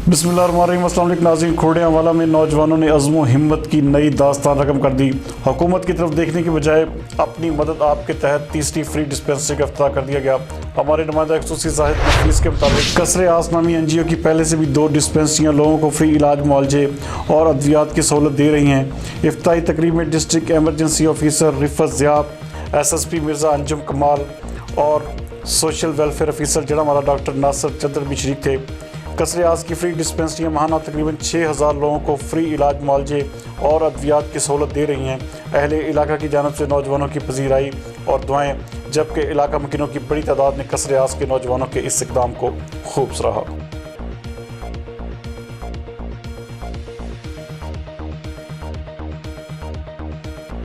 बिस्मिल्लाहिर्रहमानिर्रहीम। अस्सलाम वालेकुम नाज़रीन। कखरड़ियांवाला में नौजवानों ने अज़्म व हिम्मत की नई दास्तान रकम कर दी। हुकूमत की तरफ देखने के बजाय अपनी मदद आप के तहत तीसरी फ्री डिस्पेंसरी का इफ्तिताह कर दिया गया। हमारे नुमाइंदा एक्सक्लूसिव जाहिद नफीस के मुताबिक कसरे आस नामी NGO की पहले से भी 2 डिस्पेंसरियाँ लोगों को फ्री इलाज मुआलजे और अद्वियात की सहूलत दे रही हैं। इफ्तिताही तकरीब में district emergency officer Rifat Ziyab, SSP Mirza Anjum Kamal और सोशल वेलफेयर ऑफिसर जड़ामाला डॉक्टर नासिर चंद्र भी शरीक थे। कसरे आस की फ्री डिस्पेंसरियाँ माहाना तकरीबन 6000 लोगों को फ्री इलाज मुआलजे और अद्वियात की सहूलत दे रही हैं। अहले इलाका की जानब से नौजवानों की पजीराई और दुआएं, जबकि इलाका मकीनों की बड़ी तादाद ने कसरे आस के नौजवानों के इस इक़दाम को खूब सराहा।